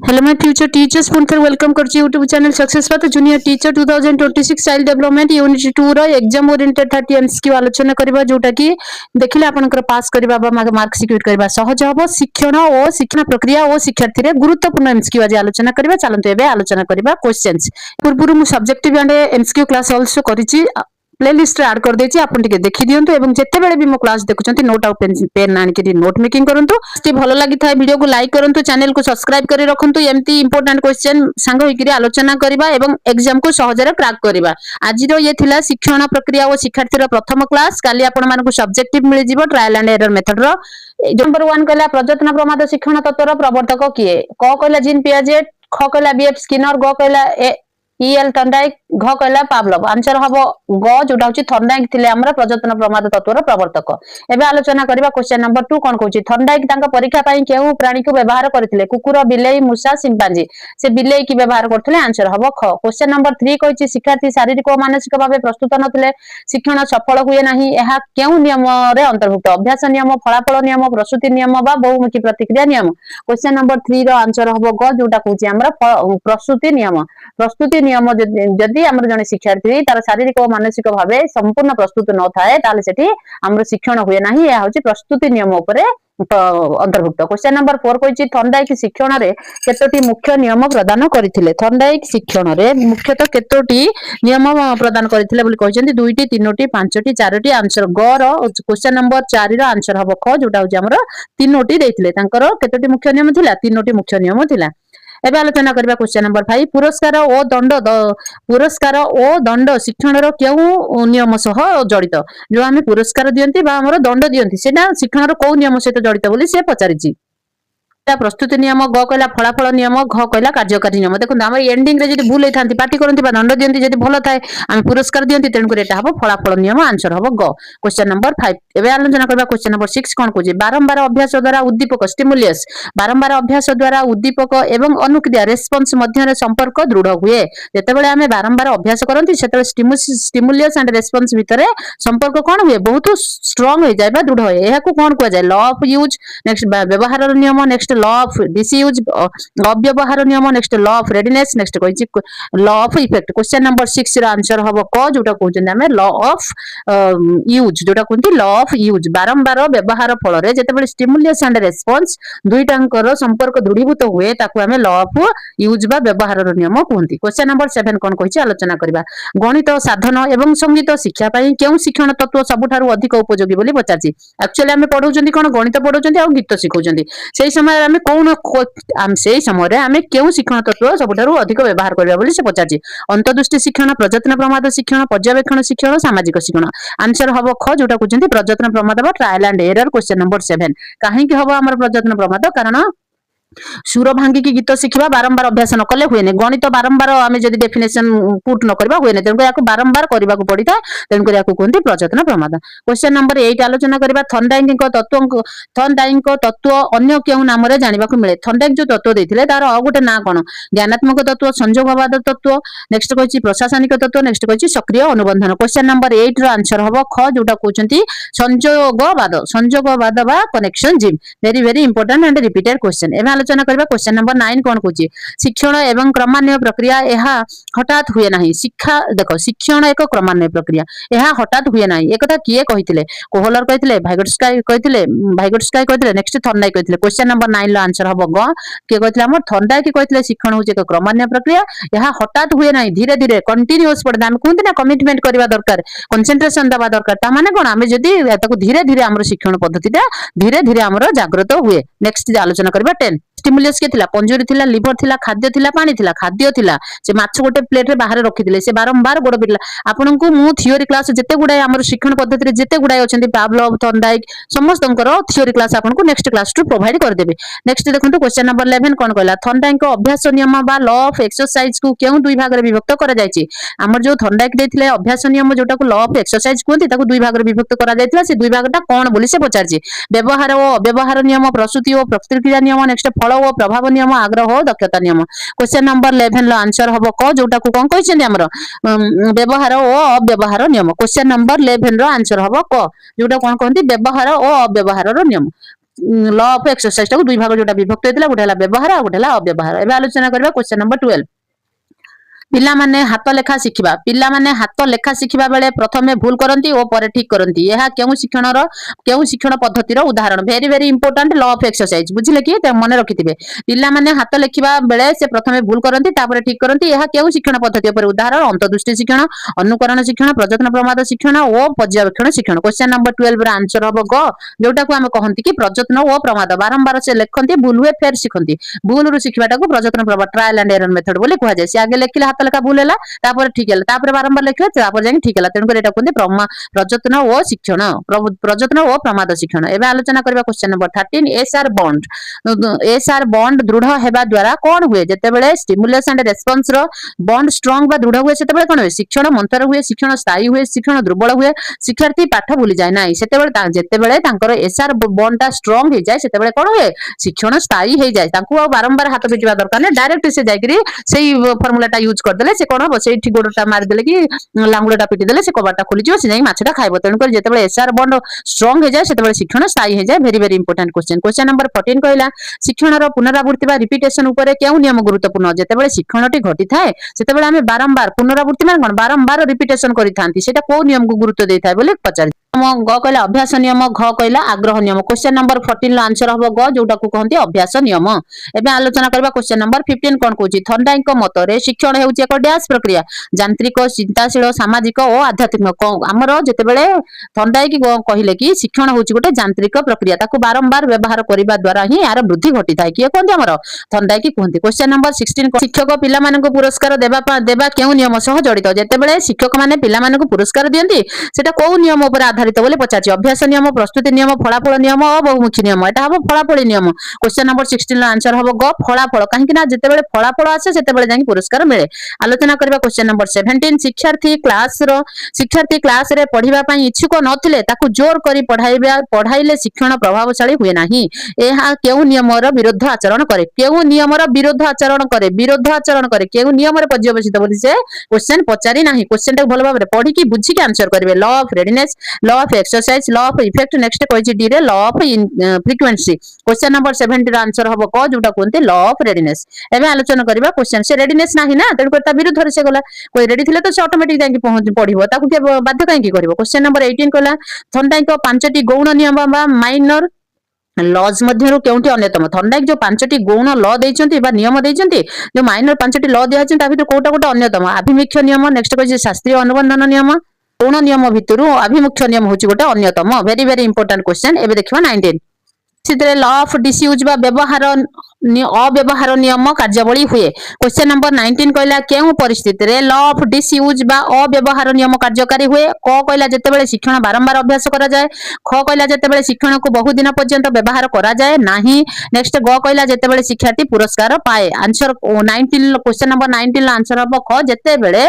Hello my future teachers पुनः welcome करछि YouTube channel success path junior teacher 2026 child development unit 2 रो exam oriented 30 MCQ आलोचना करबा जोटा कि देखिले आपनकर पास करबा बा मार्क सिक्योर करबा सहज हबो शिक्षण और शिक्षण प्रक्रिया और शिक्षार्थी रे गुरुत्वपूर्ण एमसीक्यू आज आलोचना करबा चलंतु एबे आलोचना करबा क्वेश्चंस पूर्वरु मु subjective and MCQ class also करिछि प्लेलिस्ट ऐड कर देछि आपन टिके देखि दियंतु एवं जत्ते बेले भी मो क्लास देखुचंती नोट आउ पेन आनि के नोट मेकिंग करंतु ती भलो लागि थाए वीडियो को लाइक करंतु चैनल को सब्सक्राइब करि रखंतु एम्ति इंपोर्टेंट क्वेश्चन संग होइकरी आलोचना करबा एवं एग्जाम को सहजरे क्रैक करबा आज रो ये थिला शिक्षण प्रक्रिया और शिक्षार्थी रो प्रथम क्लास काली आपन मानकु सब्जेक्टिव मिलि जिवो ट्रायल एंड एरर मेथड रो नंबर 1 कहला प्रयत्न प्रमाद शिक्षण तत्व रो प्रवर्तक किए क कहला जीन पियाजेट ख कहला बीएफ स्किनर ग कहला ईएल थर्नडाइक घ कहला पावलोव आंसर हबो ग जोटा होची थर्नडाइक थिले हमरा प्रयत्न प्रमाद तत्वर प्रवर्तक एबे आलोचना करबा क्वेश्चन नंबर 2 कोन कहूची थर्नडाइक तांका परीक्षा पई केहू प्राणी को व्यवहार करथिले कुकुर बिलेई मूषा चिंपांजी से बिलेई की व्यवहार करथिले आंसर हबो ख क्वेश्चन नंबर 3 कहूची शिक्षार्थी शारीरिक और मानसिक भाबे प्रस्तुत नथिले शिक्षण सफल हुए नाही एहा केउ नियम रे अंतर्भुक्त अभ्यास नियम फलाफल नियम प्रस्तुति नियम बा बहुमुखी प्रतिक्रिया नियम क्वेश्चन नंबर 3 रो आंसर हबो ग जोटा कहूची हमरा प्रस्तुति नियम जदि हमर जने शिक्षार्थी तार शारीरिक और मानसिक भाबे संपूर्ण प्रस्तुत न थाए ताले सेठी हमर शिक्षण हुए नाही या होची प्रस्तुति नियम उपरे अंतर्भुक्त क्वेश्चन नंबर 4 कहछि थर्नडाइक शिक्षण रे केतोटी मुख्य नियम प्रदान करिथिले थर्नडाइक शिक्षण रे मुख्यतः केतोटी नियम प्रदान करिथिले बोली कहछन्ती दुईटी तीनोटी पांचटी चारोटी आंसर ग रो क्वेश्चन नंबर 4 रो आंसर हबो ख जोटा होची हमर तीनोटी देथिले तांकर केतोटी मुख्य नियम थिला तीनोटी मुख्य नियम थिला एबे आलोचना करबा क्वेश्चन नंबर 5 पुरस्कार ओ दंड शिक्षण रो केउ नियम सह जड़ित जो आमे पुरस्कार दियंती बा हमरो दंड दियंती सेटा शिक्षण रो को नियम सहित जड़ित बोली से पचारिची प्रस्तुति नियम ग कहला फलाफल नियम घ कहला कार्यकारी नियम देखो हम एंडिंग रे जदी भूल होइथांती पार्टी करंती बा दंड दियंती जदी भलो थाए हम पुरस्कार दियंती तेन करे एटा हबो फलाफल नियम आंसर हबो ग क्वेश्चन नंबर 5 एबे आलोचना करबा क्वेश्चन नंबर 6 कोन कोजे बारंबार अभ्यास द्वारा उद्दीपक स्टिमुलस बारंबार अभ्यास द्वारा उद्दीपक एवं अनुक्रिया रेस्पॉन्स मध्य रे संपर्क दृढ़ हुए जते बेले हमें बारंबार अभ्यास करंती सेते स्टिमुलस एंड रेस्पॉन्स भितरे संपर्क कोन हुए बहुत स्ट्रांग हो जाय बा दृढ़ होए एहा को कोन को जाय लॉ ऑफ यूज नेक्स्ट व्यवहार नियम नेक्स्ट लॉ ऑफ डिसयूज अव्यवहार नियम next law of readiness next कहछि law of effect question number 6 रो आंसर हबो क जोटा कहउछन हमें लॉ ऑफ यूज जोटा कहंती लॉ ऑफ यूज बारंबार व्यवहार फल रे जते बेले स्टिमुलस एंड रेस्पॉन्स दुईटांकर संपर्क दृढ़ीभूत हुए ताकू हमें लॉ ऑफ यूज बा व्यवहार रो नियम कहंती क्वेश्चन नंबर 7 कोन कहछि आलोचना करबा गणित साधन एवं संगीत शिक्षा पई केउ शिक्षण तत्व सबठारु अधिक उपयोगी बोली पचाछि एक्चुअली हमें पढौचंती कोन गणित पढौचंती आ गीत शिखौचंती सेही समय हमें कोन से समय आमे केउ शिक्षण तत्व सबठारु अधिक व्यवहार करबा बोली से पचाछि अंतर्दृष्टि शिक्षण प्रयत्न प्रमाद शिक्षण पर्यवेक्षण शिक्षण सामाजिक शिक्षण आंसर हबो ख जोटा कहउचंती प्रयत्न प्रमाद बा trial and error question number 7 काहे कि हबो हमर प्रयत्न प्रमाद कारण सुर भांगी की गीत शिखिबा बारंबार अभ्यास न कले हुए ने गणित बारंबार आमे जदी डेफिनेशन पुट न करबा हुए ने तेन याको बारंबार करबा को पड़िता तेन कर याको कोनती प्रयत्न प्रमाद क्वेश्चन नंबर 8 आलोचना करबा थर्नडाइक तत्व अन्य केउ नाम रे जानिबा को मिले थर्नडाइक जो तत्व देथिले तार आ गोटे ना कोन ज्ञानात्मक तत्व संयोगवाद तत्व नेक्स्ट कहछि प्रशासनिक तत्व नेक्स्ट कहछि सक्रिय अनुबंधन क्वेश्चन नंबर 8 रो आंसर हबो ख जोटा कहउचंती संयोगवाद बा connection gym very very important and repeated question एमे आलोचना करबा क्वेश्चन नंबर 9 कोन कहउची शिक्षण एवं क्रमान्वय प्रक्रिया एहा हठात हुए नाही शिक्षा देखो शिक्षण एक क्रमान्वय प्रक्रिया एहा हठात हुए नाही एकटा किए कहिथिले कोहलर कहिथिले भाइगोट्स्काई कहिथिले नेक्स्ट थर्नडाइक कहिथिले क्वेश्चन नंबर 9 लो आंसर हबो ग के कहिथिले हमर थर्नडाइक कहिथिले शिक्षण होचे एक क्रमान्वय प्रक्रिया एहा हठात हुए नाही धीरे धीरे कंटीन्यूअस पडदा हम कोनते ना कमिटमेंट करबा दरकार कंसंट्रेशन दबा दरकार ता माने कोन हमें जदी ताको धीरे धीरे हमर शिक्षण पद्धतिटा धीरे धीरे हमर जागृत हुए नेक्स्ट आलोचना करबा 10 स्टिमुलस के थिला पंजरी थिला लिवर थिला खाद्य थिला पानी थिला खाद्य थिला से माछ गोटे प्लेट रे बाहर रखिथिले से बारंबार गोड़ पिटला आपनकु मु थियोरी क्लास जते गुडाय हमर शिक्षण पद्धति रे जते गुडाय अछंती पावलोव थर्नडाइक समस्तंकर थियोरी क्लास आपनकु नेक्स्ट क्लास टू प्रोवाइड कर देबे नेक्स्ट देखंतु क्वेश्चन नंबर 11 कोन कहला थर्नडाइक अभ्यास नियम बा लॉ ऑफ एक्सरसाइज को केउ दुई भाग रे विभक्त करा जायछि हमर जो थर्नडाइक देथिले अभ्यास नियम जोटा को लॉ ऑफ एक्सरसाइज कोंती ताको दुई भाग रे विभक्त करा जायतिला से दुई भागटा कोन बोली से पचारछि व्यवहार और अव्यवहार नियम प्रस्तुति और प्रतिक्रिया नियम नेक्स्ट फल और प्रभाव नियम आग्रह और दक्षता नियम क्वेश्चन नंबर 11 लो आंसर हबो क जोटा को कोन कहिसेंती हमर व्यवहार और अव्यवहार नियम क्वेश्चन नंबर 11 रो आंसर हबो क जोटा कोन कहंती व्यवहार और अव्यवहार रो नियम ल ऑफ एक्सरसाइज टाको दुई भाग जोटा विभक्त होइतिला गोटे हला व्यवहार आ गोटे हला अव्यवहार। एबे आलोचना करबा क्वेश्चन नंबर 12। पिला माने हाथ लेखा शिखिबा। पिला माने हाथ लेखा शिखिबा बेले प्रथमे भूल करंती ओ परे ठीक करंती। एहा केउ शिक्षण पद्धतिर उदाहरण। वेरी वेरी इंपोर्टेंट ल ऑफ एक्सरसाइज बुझिले कि ते मने रखिथिबे। पिला माने हाथ लेखिबा बेले से प्रथमे भूल करंती तापरे ठीक करंती। एहा केउ शिक्षण पद्धति पर उदाहरण। अंतर्दृष्टि शिक्षण, अनुकरण शिक्षण, प्रयत्न प्रमाद शिक्षण ओ पर्यवेक्षण शिक्षण। क्वेश्चन नंबर 12 रा आंसर हबो ग, जोटा को हम कहंती कि प्रयत्न ओ प्रमाद। बारंबार से लेखंती भूल हुए फेर शिखंती। भूल रु शिखिबाटा को प्रयत्न प्रमाद ट्रायल एंड एरर मेथड बोली कहै जाय। से आगे लेखिले हाथ लेखा भूल हैला तापर ठीक हैला तापर बारंबार लेखिले तापर जाई ठीक हैला। तेन कर एटा कहंती प्रयत्न ओ शिक्षण, प्रयत्न ओ प्रमाद शिक्षण। एबे आलोचना करबा question number 13। SR bond. SR bond दृढ़ हेबा द्वारा कोन हुए? जेतेबेले स्टिमुलस एंड रेस्पॉन्स रो बॉन्ड स्ट्रांग बा दृढ़ हुए सेतेबेले कोन हुए? शिक्षण मंथर हुए, शिक्षण स्थायी हुए, शिक्षण दुर्बल हुए, शिक्षार्थी पाठ भूली जाय नाही। सेतेबेले जेतेबेले तांकर एसआर बॉन्ड ता स्ट्रांग हे जाय सेतेबेले कोन हुए? शिक्षण स्थायी हे जाय। तांको बारंबार हाथ पिटिबा दरकार नै, डायरेक्ट से जायकरी सेही फार्मूलाटा यूज कर देले से कोन हो सेही ठीक गोडटा मार देले कि लांगुडटा पिटि देले से कबाटा खुली जिवो से जाई माछटा खाइबो। तेन कर जेतेबेले एसआर बॉन्ड स्ट्रांग हे जाय सेतेबेले शिक्षण स्थायी हे जाय। Very very important question. Question number 14 कहला शिक्षणर पुनरावृत्ति बा रिपीटेशन उपरे केउ नियम गुरुत्वपूर्ण? जेतेबेले शिक्षणटी घटी थाए सेतेबेले हमें बारंबार पुनरावृत्ति मान कोन बारंबार रिपीटेशन करि थांती सेटा को नियम को गुरुत्व देई थाए बोले पचारि। ग कहला अभ्यास नियम, घ कहला आग्रह नियम। क्वेश्चन नंबर 14 ला आंसर हबो ग, जोटा को कहंती अभ्यास नियम। एबे आलोचना करबा क्वेश्चन नंबर 15 कोन कहूची? थर्नडाइक मतरे शिक्षण हेउची एक डैश प्रक्रिया यांत्रिक, चिंताशील, सामाजिक और आध्यात्मिक। हमर जेतेबेले थर्नडाइक कहिले कि शिक्षण होउची गोटे यांत्रिक प्रक्रिया ताको बारंबार व्यवहार करिबा द्वारा ही यार वृद्धि घटी थाए। किए कहंती हमर थर्नडाइक कहंती। क्वेश्चन नंबर 16 शिक्षक पिला मानको पुरस्कार देबा केउ नियम सह जड़ित? जेतेबेले शिक्षक माने पिला मानको पुरस्कार दियंती सेटा को नियम ऊपर आधारित बोले पचाची? अभ्यास नियम, प्रस्तुति नियम, फलाफल नियम और बहुमुखी नियम। एटा हबो फलाफल नियम। क्वेश्चन नंबर 16 आंसर हबो ग फलाफल। काहे कि ना जेतेबेले फलाफल आसे सेतेबेले जाई पुरस्कार मिले। आलोचना करबा क्वेश्चन नंबर 17। शिक्षार्थी क्लास रे पढिबा पई इच्छुक नथिले ताकू जोर करी पढाइले शिक्षण प्रभावशाली हुए नाही। एहा केउ नियमर विरुद्ध आचरण करे? केउ नियमर विरुद्ध आचरण करे? विरुद्ध आचरण करे केउ नियमरे पर्यवसित बोली से क्वेश्चन पचारि नाही। क्वेश्चन टा भलो भाबरे पढी की बुझी के आंसर करबे। Law of readiness, law of exercise, law of effect. Next कहछि डी रे law of frequency. Question number 17 रा आंसर हबो क, जोटा कोनते लॉ ऑफ रेडीनेस। एबे आलोचना करबा क्वेश्चन से रेडीनेस नाही ना तेन करता विरुद्ध रे से गला। कोई रेडी थिले तो से ऑटोमेटिक जाई पहुंच पढिबो ताकू के बाध्य काहे की करबो। क्वेश्चन नंबर 18 कहला थर्नडाइक 5टी गौण नियम बा माइनर लॉज मध्यरु केउंटी अन्यतम? थर्नडाइक जो 5टी गौण लॉ देइचंती बा नियम देइचंती जो माइनर 5टी लॉ दियाचंती ता भितर कोटा कोटा अन्यतम? आभिमुख्य नियम। नेक्स्ट कहछि शास्त्रीय अनुबंधन नियम। गौण नियम भितरु आभिमुख्य नियम होची गोटे अन्यतम। Very very important question. एबे देखिबा 19 सितरे लॉ ऑफ डिसयूज बा व्यवहार अव्यवहार नियम कार्यावली हुए। क्वेश्चन नंबर 19 कहला केउ परिस्थिति रे लॉ ऑफ डिसयूज बा अव्यवहार नियम कार्यकारी हुए? क कहला जेतेबेले शिक्षण बारंबार अभ्यास करा जाए। ख कहला जेतेबेले शिक्षण को बहु दिन पर्यंत व्यवहार करा जाए नाही। नेक्स्ट ग कहला जेतेबेले शिक्षार्थी पुरस्कार पाए। आंसर 19 क्वेश्चन नंबर 19 ला आंसर हबो ख, जेतेबेले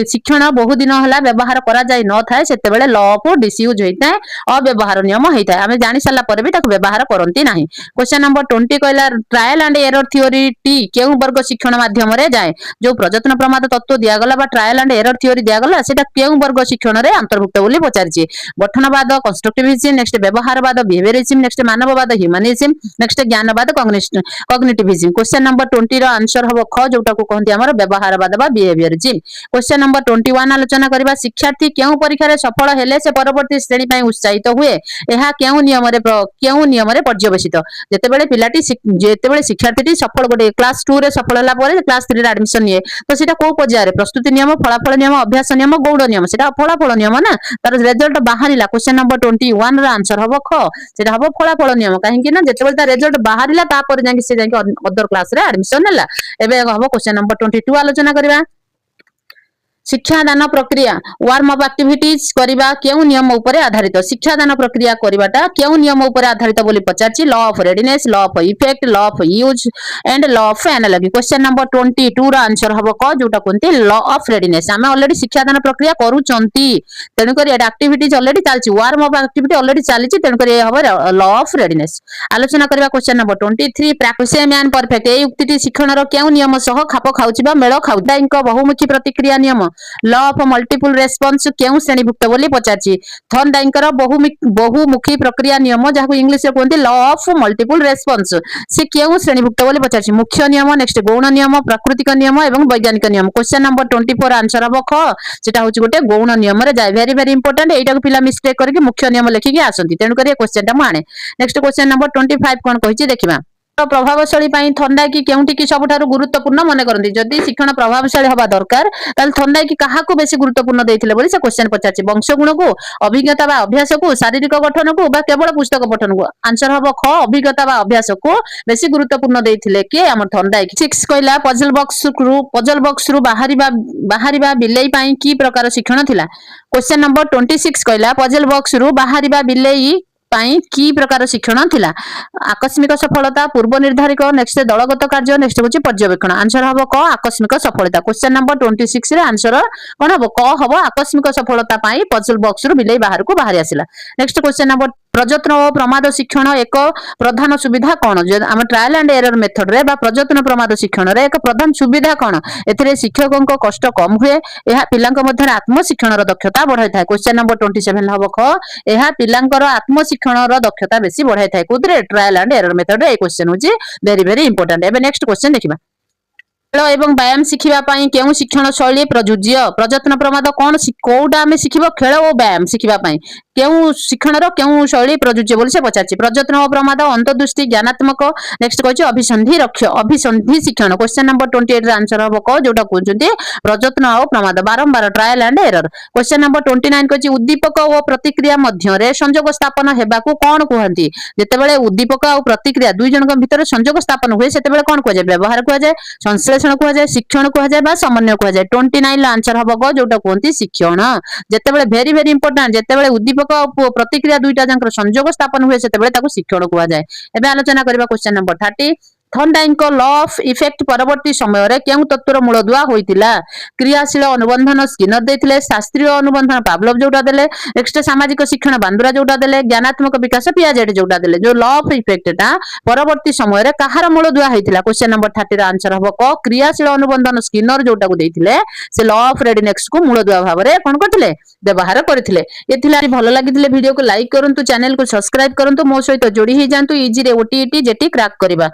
शिक्षण बहु दिन हला व्यवहार करा जाए न थाए सेतेबेले लॉ ऑफ डिसयूज होइताए, अव्यवहार नियम होइताए। हमें जानि साला पर भी ताको व्यवहार करंती नाही। क्वेश्चन नंबर 20 कहला trial and error theory T केउ वर्ग शिक्षण माध्यम रे जाए? जो प्रयत्न प्रमाद तत्व दिया गला बा ट्रायल एंड एरर थ्योरी दिया गला सेटा केउ वर्ग शिक्षण रे अंतर्भुक्त बोली पचारछि? गठनवाद, कंस्ट्रक्टिविज्म, नेक्स्ट व्यवहारवाद, बिहेवियरिज्म, नेक्स्ट मानववाद, humanism, next ज्ञानवाद, cognitivism. Question number 20 रो आंसर हबो ख, जोटा को कहंती हमर व्यवहारवाद बा बिहेवियरिज्म। क्वेश्चन नंबर 21 आलोचना करबा शिक्षार्थी केउ परीक्षा रे सफल हेले से परवर्ती श्रेणी पई उत्साहित हुए? एहा केउ नियम रे पर्यवसित? जेतेबेले पिलाटी जेतेबेले शिक्षार्थी सफल गोटे क्लास 2 रे सफल हला परे क्लास 3 रे एडमिशन निये तो सेटा को पर्याय रे? प्रस्तुति नियम, फलाफल नियम, अभ्यास नियम, गौण नियम। सेटा फलाफल नियम ना तार रिजल्ट बाहरिला। क्वेश्चन नंबर 21 रा आंसर हबो ख, सेटा हबो फलाफल नियम। काहे कि ना जेतेबेले ता रिजल्ट बाहरिला ता पर जाके से जाके अदर क्लास रे एडमिशन नेला। एबे हबो क्वेश्चन नंबर 22 आलोचना करबा शिक्षादान प्रक्रिया वार्म अप एक्टिविटीज करिबा केउ नियम ऊपर आधारित? शिक्षादान प्रक्रिया करिबाटा केउ नियम ऊपर आधारित बोली पचारछि? Law of readiness, law of effect, law of use and law of analogy. Question number 22 रा आंसर हबो क, जोटा कोनते लॉ ऑफ रेडीनेस। हम ऑलरेडी शिक्षादान प्रक्रिया करूचंती तेनु करी एटा एक्टिविटीज ऑलरेडी चालछि, वार्म अप एक्टिविटी ऑलरेडी चालिछि तेनु करी हबो लॉ ऑफ रेडीनेस। आलोचना करबा question number 23 practice man perfect. ए युक्तिटी शिक्षणर केउ नियम सह खाप खाउछि बा मेळ खाउछि? बहुमुखी प्रतिक्रिया नियम, ल ऑफ मल्टीपल रेस्पॉन्स केउ श्रेणीभुक्त बोली पचारछि थर्नडाइकर बहुमुखी प्रक्रिया नियम जहां इंग्लिश रे कहते ल ऑफ मल्टीपल रेस्पॉन्स से केउ श्रेणीभुक्त बोली पचारछि मुख्य नियम नेक्स्ट गौण नियम प्राकृतिक नियम एवं वैज्ञानिक नियम क्वेश्चन नंबर 24 आंसर हम ख सेटा होछि गोटे गौण नियम रे जाय वेरी वेरी इंपोर्टेंट एटा को पिला मिस्टेक करके मुख्य नियम लिखिके आसंती तेनु करी क्वेश्चन टा माने नेक्स्ट क्वेश्चन नंबर 25 कोन कहिछि देखिबा प्रभावशाली थंडाई केउटी सबुठारु गुरुत्वपूर्ण मन करती जदि शिक्षण प्रभावशाली हवा दरकार ताल थंडाई काहाकू बेसी गुरुत्वपूर्ण देथिले बोली से क्वेश्चन पचारछि वंशगुण को अभिज्ञता बा अभ्यास को शारीरिक गठन को बा केवल पुस्तक पठन को आंसर हबो ख अभिज्ञता बा अभ्यास को बेसी गुरुत्वपूर्ण देथिले के हमर थंडाई 6 कहला पजल बॉक्स रु बाहरिबा बिलेई पई की प्रकार शिक्षण थिला क्वेश्चन नंबर 26 कहला पजल बॉक्स रु बाहरिबा बिलेई की प्रकार शिक्षण थिला आकस्मिक सफलता पूर्व निर्धारित नेक्स्ट दलगत कार्य नेक्स्ट होची पर्यवेक्षण आंसर हबो क आकस्मिक सफलता क्वेश्चन नंबर 26 रे आंसर कोन हबो क हबो आकस्मिक सफलता पाई पजल बॉक्स रु बिलेई बाहर को बाहर आसिला नेक्स्ट क्वेश्चन नंबर प्रयत्न और प्रमाद शिक्षण एक प्रधान सुविधा कौन आम ट्रायल एंड एरर मेथड रे बा प्रयत्न प्रमाद शिक्षण रे एक प्रधान सुविधा कौन एथिरे शिक्षकों को कष्ट कम हुए यह पिलांक मध्य आत्म शिक्षण दक्षता बढ़ाई था क्वेश्चन नंबर 27 हबो ख यह पिलांकर आत्म शिक्षण दक्षता बेसी बढ़ाई था कुदरे ट्रायल एंड एरर मेथड रे क्वेश्चन होची वेरी वेरी इंपोर्टेंट एबे नेक्स्ट क्वेश्चन देखिबा खेल एवं व्यायाम शिखिबा पई केउ शिक्षण शैली प्रयुज्य प्रयत्न प्रमाद कौन कोउटा आमे शिखिबो खेल और व्यायाम शिखिबा पई केउ शिक्षण रो केउ शैली प्रयुज्य बोली से पचारछि प्रयत्न और प्रमाद अंतर्दृष्टि ज्ञानात्मक नेक्स्ट कहछि अभिसंधि शिक्षण क्वेश्चन नंबर 28 रे आंसर हबो क जोटा कहउछन्ती प्रयत्न और प्रमाद बारंबार trial and error question number 29 कहछि उद्दीपक और प्रतिक्रिया मध्य रे संयोग स्थापन हेबाकू कोन कहंती जेतेबेले उद्दीपक और प्रतिक्रिया दुई जनक भितर संयोग स्थापन हुए सेतेबेले कोन कहै जाय व्यवहार कहै जाय संश्लेषण कहै जाय शिक्षण कहै जाय बा समन्वय कहै जाय 29 ला आंसर हबो क जोटा कहंती शिक्षण जेतेबेले वेरी वेरी इंपोर्टेंट जेतेबेले उद्दीपक प्रतिक्रिया दुईटा जंकर संयोग स्थापन हुए सेतेबेले ताको शिक्षण कहै जाय एबे आलोचना करबा question number 30 Thorndike law of effect परवर्ती समय रे केउ तत्वर मूलदुआ होइतिला क्रियाशील अनुबंधन स्किनर देथिले शास्त्रीय अनुबंधन पावलोव जोटा देले नेक्स्ट सामाजिक शिक्षण बांदुरा जोटा देले ज्ञानात्मक विकास पियाजेट जोटा देले जो लॉ ऑफ इफेक्ट ता परवर्ती समय रे कहार मूलदुआ होइतिला क्वेश्चन नंबर 30 रा आंसर हबो क क्रियाशील अनुबंधन स्किनर जोटा को देथिले से लॉ ऑफ रेडीनेक्स को मूलदुआ भाव रे कोन करथिले व्यवहार करथिले एथिला भलो लागिथिले वीडियो को लाइक करंतु चैनल को सब्सक्राइब करंतु मो सहित जोड़ी ही जानतु इजी रे ओटीईटी जेटी क्रैक करबा।